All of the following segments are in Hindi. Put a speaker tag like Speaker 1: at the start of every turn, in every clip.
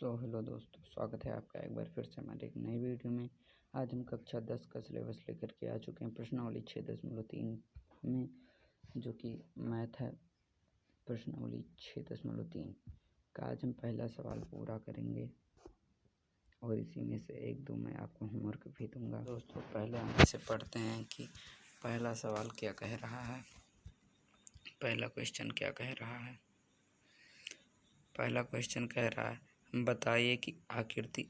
Speaker 1: हेलो दोस्तों, स्वागत है आपका एक बार फिर से हमारे एक नई वीडियो में। आज हम कक्षा 10 का सिलेबस लेकर के आ चुके हैं प्रश्नावली 6.3 में, जो कि मैथ है। प्रश्नावली 6.3 का आज हम पहला सवाल पूरा करेंगे और इसी में से एक दो मैं आपको होमवर्क भी दूंगा। दोस्तों, पहले हम इसे पढ़ते हैं कि पहला सवाल क्या कह रहा है। पहला क्वेश्चन क्या कह रहा है। पहला क्वेश्चन कह रहा है, बताइए कि आकृति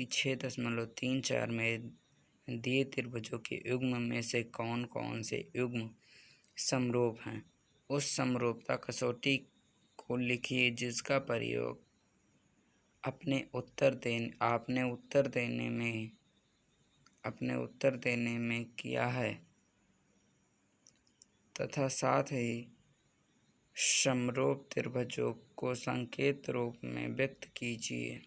Speaker 1: 6.34 में दिए त्रिभुजों के युग्म में से कौन कौन से युग्म समरूप हैं। उस समरूपता कसौटी को लिखिए जिसका प्रयोग आपने उत्तर देने में किया है तथा साथ ही समरूप त्रिभुजों को संकेत रूप में व्यक्त कीजिए।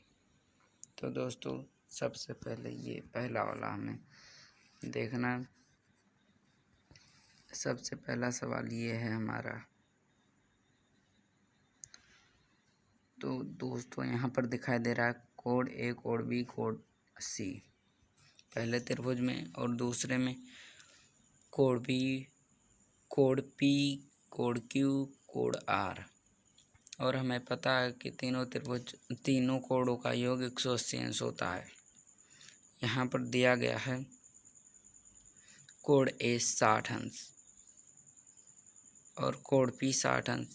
Speaker 1: तो दोस्तों, सबसे पहले ये पहला वाला हमें देखना। सबसे पहला सवाल ये है हमारा। तो दोस्तों, यहाँ पर दिखाई दे रहा है कोड ए, कोड बी, कोड सी पहले त्रिभुज में, और दूसरे में कोड बी, कोड पी, कोड क्यू, कोड आर। और हमें पता है कि तीनों कोडों का योग 180 अंश होता है। यहाँ पर दिया गया है कोड ए 60 अंश और कोड पी 60 अंश,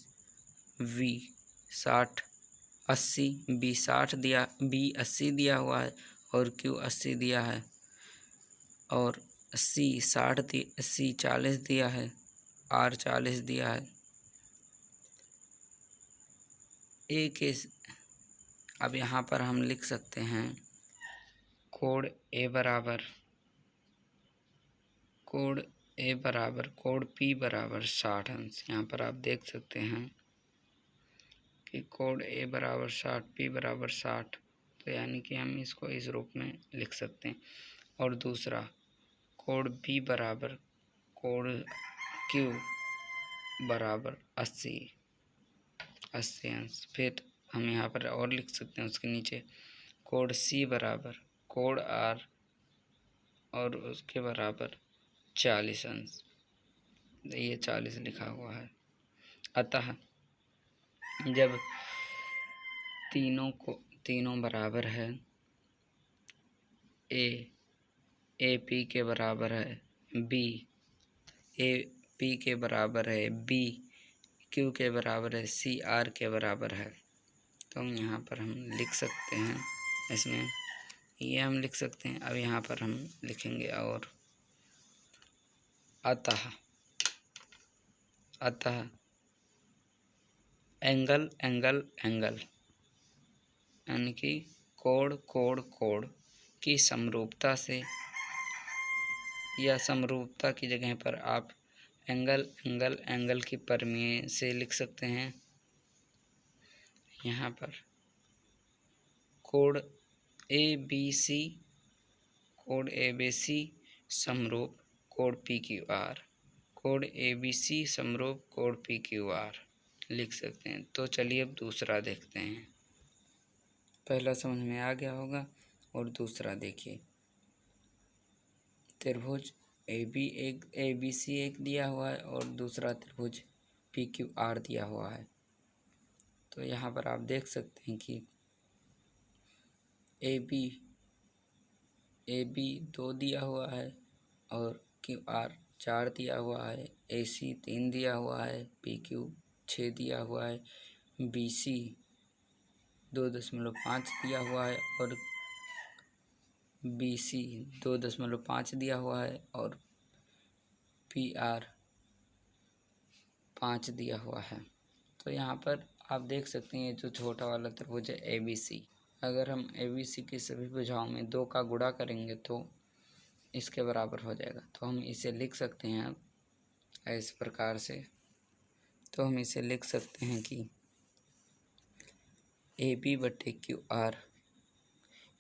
Speaker 1: वी 80, बी 80 दिया हुआ है और क्यू 80 दिया है, और सी 40 दिया है, आर 40 दिया है। अब यहाँ पर हम लिख सकते हैं कोड ए बराबर कोड पी बराबर 60 अंश। यहाँ पर आप देख सकते हैं कि कोड ए बराबर 60, पी बराबर 60। तो यानी कि हम इसको इस रूप में लिख सकते हैं। और दूसरा कोड बी बराबर कोड क्यू बराबर 80 अंश। फिर हम यहाँ पर और लिख सकते हैं उसके नीचे कोड सी बराबर कोड आर और उसके बराबर 40 अंश। ये 40 लिखा हुआ है। अतः जब तीनों बराबर है, ए पी के बराबर है, ए पी के बराबर है, बी क्यू के बराबर है, सी आर के बराबर है, तो यहाँ पर हम लिख सकते हैं। इसमें ये हम लिख सकते हैं। अब यहाँ पर हम लिखेंगे और अतः एंगल यानी कि कोड की समरूपता से, या समरूपता की जगह पर आप एंगल की प्रमेय से लिख सकते हैं। यहाँ पर कोड ए बी सी समरूप कोड पी क्यू आर, कोड ए बी सी समरूप कोड पी क्यू आर लिख सकते हैं। तो चलिए अब दूसरा देखते हैं। पहला समझ में आ गया होगा। और दूसरा देखिए, त्रिभुज ए बी सी एक दिया हुआ है और दूसरा त्रिभुज पी क्यू आर दिया हुआ है। तो यहाँ पर आप देख सकते हैं कि ए बी 2 दिया हुआ है और क्यू आर 4 दिया हुआ है, ए सी 3 दिया हुआ है, पी क्यू 6 दिया हुआ है, बी सी 2.5 दिया हुआ है और बी सी 2.5 दिया हुआ है और पी आर 5 दिया हुआ है। तो यहाँ पर आप देख सकते हैं जो छोटा वाला त्रिभुज है ए बी सी, अगर हम ए बी सी की सभी भुजाओं में 2 का गुणा करेंगे तो इसके बराबर हो जाएगा। तो हम इसे लिख सकते हैं इस प्रकार से। तो हम इसे लिख सकते हैं कि ए बी बटे Q R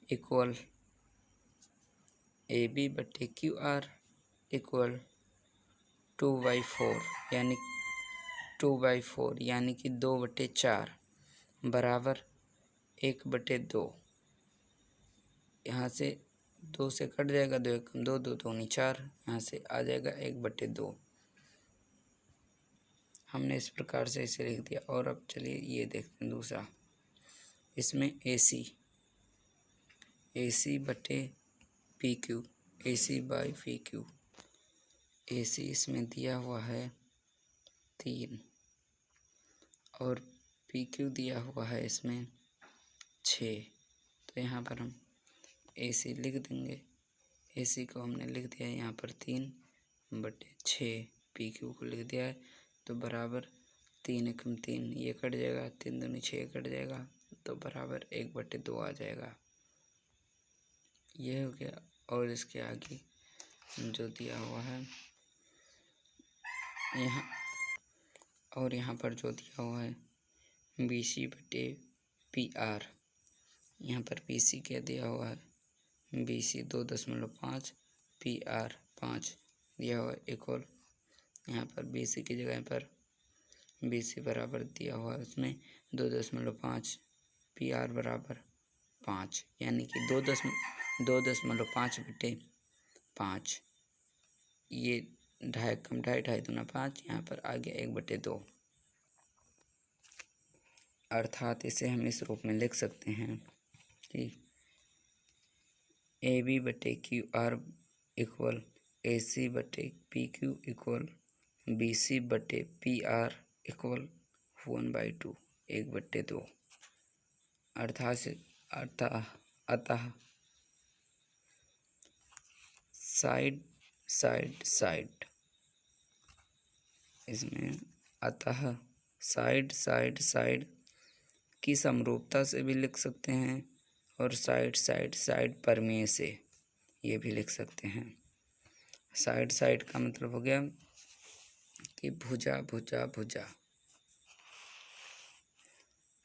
Speaker 1: equal A B बटे क्यू आर इक्वल 2/4 यानी कि 2/4 यानी कि 2/4 बराबर 1/2। यहाँ से 2 से कट जाएगा, 2 एकम 2, 2 दूनी 4, यहाँ से आ जाएगा 1/2। हमने इस प्रकार से इसे लिख दिया। और अब चलिए ये देखते हैं दूसरा। इसमें AC बटे PQ, AC by PQ। AC इसमें दिया हुआ है 3 और PQ दिया हुआ है इसमें 6। तो यहाँ पर हम AC लिख देंगे। AC को हमने लिख दिया है यहाँ पर 3/6, PQ को लिख दिया है। तो बराबर 3 एकम 3, ये कट जाएगा, 3 दूनी 6 कट जाएगा, तो बराबर 1/2 आ जाएगा। ये हो गया। और इसके आगे जो दिया हुआ है यहाँ, और यहाँ पर जो दिया हुआ है BC बटे PR। यहाँ पर BC क्या दिया हुआ है, BC 2.5, PR 5 दिया हुआ है। एक और यहाँ पर BC की जगह पर BC बराबर दिया हुआ है उसमें 2.5, PR बराबर 5, यानी कि 2.5/5। ये 2.5 कम 2.5 दूना 5, यहाँ पर आ गया 1/2। अर्थात इसे हम इस रूप में लिख सकते हैं कि AB बटे QR इक्वल AC बटे PQ इक्वल BC बटे PR इक्वल 1/2, 1/2। अतः साइड इसमें अतः साइड की समरूपता से भी लिख सकते हैं और साइड प्रमेय से ये भी लिख सकते हैं। साइड का मतलब हो गया कि भुजा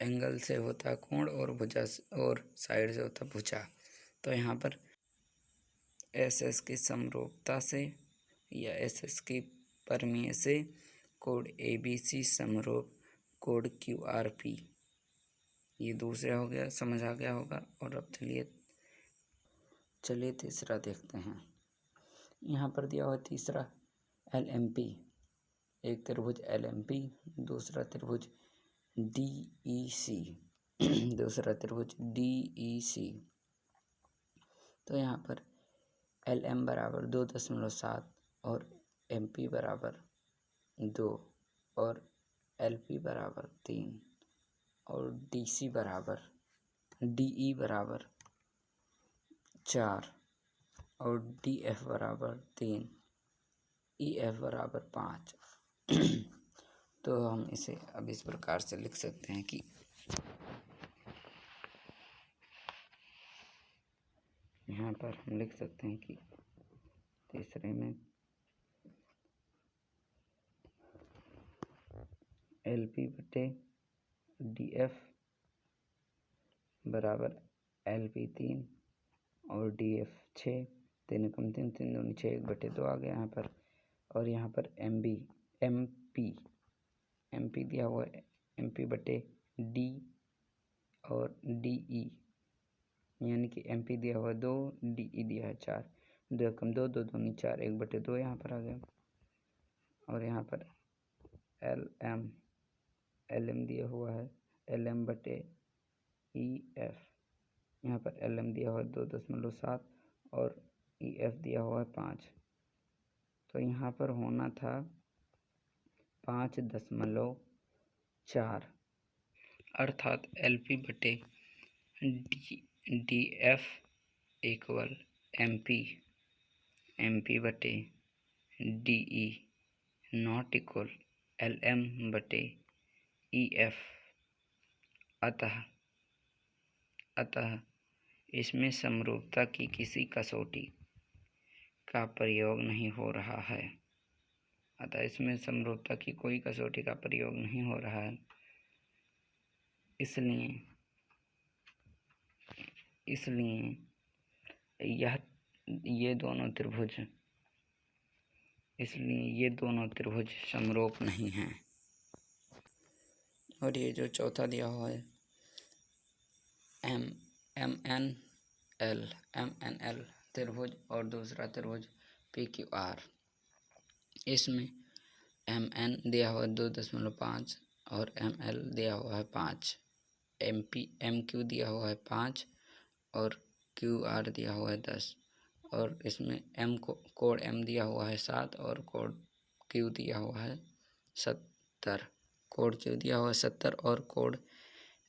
Speaker 1: एंगल से होता कोण और भुजा और साइड से होता भुजा। तो यहाँ पर SS की समरूपता से या SS की प्रमेय से कोड ABC समरूप कोड QRP, ये दूसरा हो गया, समझ आ गया होगा। और अब चलिए तीसरा देखते हैं। यहाँ पर दिया हुआ तीसरा LMP, एक त्रिभुज LMP, दूसरा त्रिभुज DEC, दूसरा त्रिभुज DEC। तो यहाँ पर LM बराबर 2.7 और MP बराबर 2 और LP बराबर 3 और DE बराबर 4 और DF बराबर 3, EF बराबर 5। तो हम इसे अब इस प्रकार से लिख सकते हैं कि यहाँ पर हम लिख सकते हैं कि तीसरे में LP बटे DF बराबर LP 3 और DF 6, 3 कम 3, 3 दूनी 6, 1/2 आ गया यहाँ पर। और यहाँ पर MP दिया हुआ है MP बटे D और DE, यानी कि MP दिया हुआ 2, DE दिया है 4, 2 कम 2, 2 दूनी 4, 1/2 यहाँ पर आ गया। और यहाँ पर LM दिया हुआ है LM बटे EF, यहाँ पर LM दिया हुआ है 2.7 और EF दिया हुआ है 5। तो यहाँ पर होना था 5.4, अर्थात LP बटे DF इक्वल MP बटे DE नॉट इक्वल LM बटे EF। अतः इसमें समरूपता की किसी कसौटी का प्रयोग नहीं हो रहा है। अतः इसमें समरूपता की कोई कसौटी का प्रयोग नहीं हो रहा है। इसलिए ये दोनों त्रिभुज समरूप नहीं हैं। और ये जो चौथा दिया हुआ है MNL त्रिभुज और दूसरा त्रिभुज PQR। इसमें MN दिया हुआ है 2.5 और ML दिया हुआ है 5, MQ दिया हुआ है 5 और QR दिया हुआ है 10 और इसमें कोड M दिया हुआ है 7 और कोड Q दिया हुआ है 70। कोड Q दिया हुआ है 70 और कोड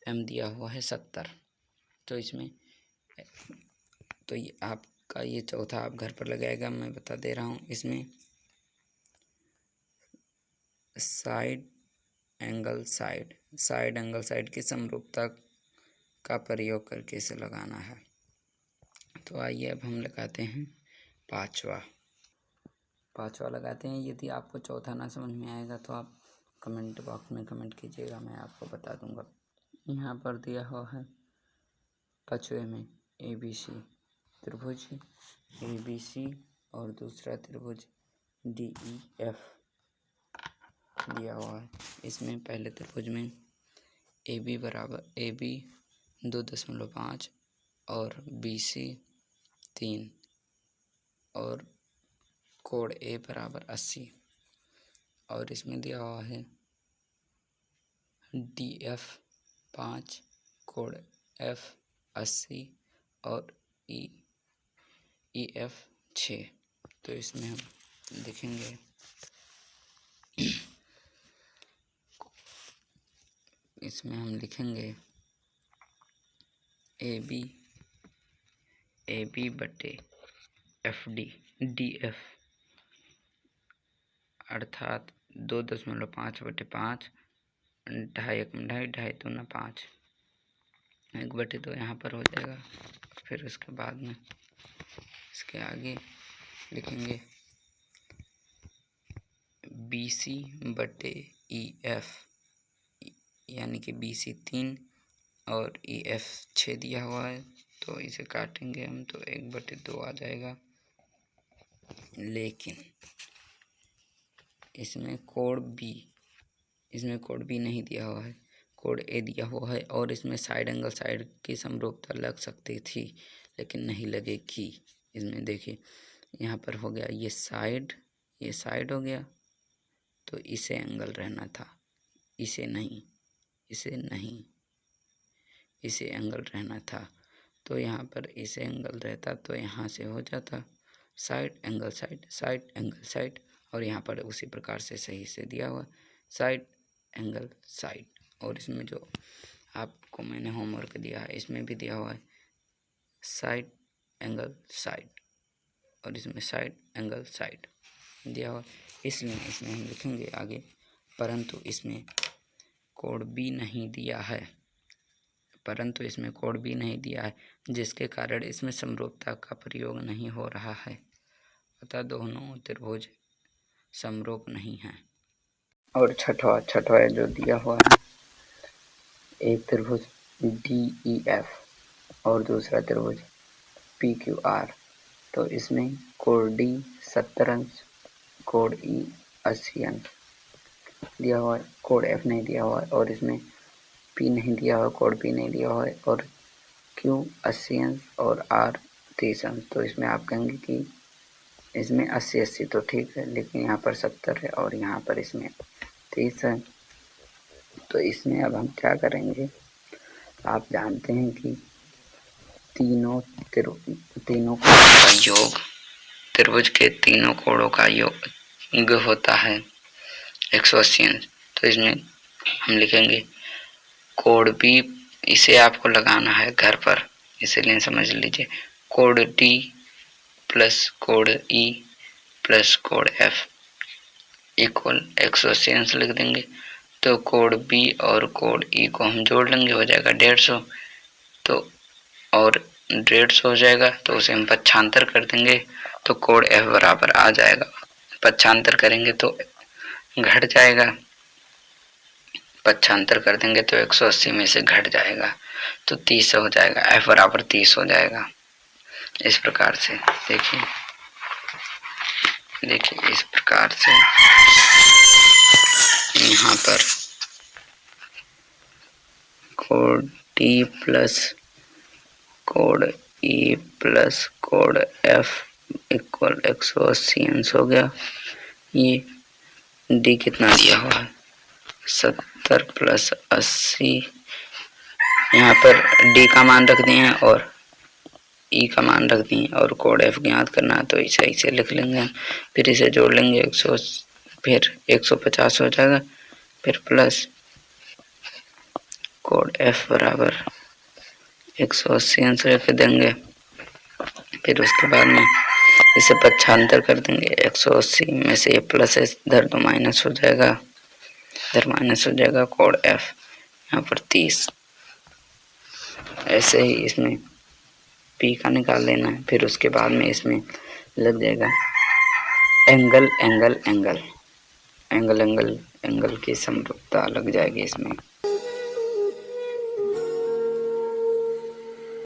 Speaker 1: M दिया हुआ है 70। तो इसमें तो ये आपका ये चौथा आप घर पर लगाएगा, मैं बता दे रहा हूँ। इसमें साइड एंगल साइड की समरूपता का प्रयोग करके इसे लगाना है। तो आइए अब हम लगाते हैं पांचवा लगाते हैं। यदि आपको चौथा ना समझ में आएगा तो आप कमेंट बॉक्स में कमेंट कीजिएगा, मैं आपको बता दूंगा। यहाँ पर दिया हुआ है पांचवे में ABC त्रिभुज ABC और दूसरा त्रिभुज DEF दिया हुआ है। इसमें पहले त्रिभुज में AB 2.5 और BC 3 और कोड A बराबर 80 और इसमें दिया हुआ है DF 5, कोड F 80 और EF 6। तो इसमें हम देखेंगे लिखेंगे AB बटे FD DF अर्थात 2.5 बटे 5, 2.5 दूना 5, 1/2 यहाँ पर हो जाएगा। फिर उसके बाद में इसके आगे लिखेंगे BC बटे EF यानी कि BC 3 और EF 6 दिया हुआ है। तो इसे काटेंगे हम तो 1/2 आ जाएगा। लेकिन इसमें कोड B नहीं दिया हुआ है, कोड A दिया हुआ है और इसमें साइड एंगल साइड की समरूपता लग सकती थी लेकिन नहीं लगेगी। इसमें देखिए यहाँ पर हो गया ये साइड हो गया, तो इसे एंगल रहना था, इसे नहीं, इसे एंगल रहना था। तो यहाँ पर इसे एंगल रहता तो यहाँ से हो जाता साइड एंगल साइड और यहाँ पर उसी प्रकार से सही से दिया हुआ साइड एंगल साइड। और इसमें जो आपको मैंने होमवर्क दिया है इसमें भी दिया हुआ है साइड एंगल साइड और इसमें साइड एंगल साइड दिया हुआ। इसलिए इसमें हम लिखेंगे आगे, परंतु इसमें कोड B नहीं दिया है, जिसके कारण इसमें समरूपता का प्रयोग नहीं हो रहा है, अतः दोनों त्रिभुज समरूप नहीं है। और छठवा जो दिया हुआ है एक त्रिभुज DEF और दूसरा त्रिभुज PQR। तो इसमें कोड D 70 अंश, कोड E 80 अंश दिया हुआ है, कोड F नहीं दिया हुआ है और इसमें P नहीं दिया हुआ, कोड P नहीं दिया हुआ है और Q 80 अंश और R 30 अंश। तो इसमें आप कहेंगे कि इसमें 80 तो ठीक है, लेकिन यहाँ पर 70 है और यहाँ पर इसमें 30 है। तो इसमें अब हम क्या करेंगे, आप जानते हैं कि तीनों कोणों का योग, त्रिभुज के तीनों कोणों का योग होता है 180 अंश। तो इसमें हम लिखेंगे कोड B, इसे आपको लगाना है घर पर, इसलिए समझ लीजिए code D plus code E plus code F equal 180 अंश लिख देंगे। तो कोड B और कोड E को हम जोड़ लेंगे, हो जाएगा 150। तो और 150 हो जाएगा तो उसे हम पक्षांतर कर देंगे तो कोड F बराबर आ जाएगा। पक्षांतर करेंगे तो घट जाएगा, पक्षांतर कर देंगे तो 180 में से घट जाएगा तो 30 हो जाएगा, F बराबर 30 हो जाएगा। इस प्रकार से देखिए इस प्रकार से यहाँ पर code D plus code E plus code F equal 180 अंश हो गया। ये डी कितना दिया हुआ है 70 प्लस 80, यहाँ पर डी का मान रख दिए हैं और ई का मान रख दिए और कोड एफ ज्ञात करना है तो इसे ऐसे लिख लेंगे। फिर इसे जोड़ लेंगे 100, फिर 150 हो जाएगा, फिर प्लस कोड एफ बराबर 180 अंश रख देंगे। फिर उसके बाद में इसे पक्षांतर कर देंगे, 180 में से ये प्लस है इधर तो माइनस हो जाएगा, इधर माइनस हो जाएगा। कोड एफ यहाँ पर 30। ऐसे ही इसमें पी का निकाल लेना है। फिर उसके बाद में इसमें लग जाएगा angle angle angle angle angle angle की समरूपता लग जाएगी इसमें।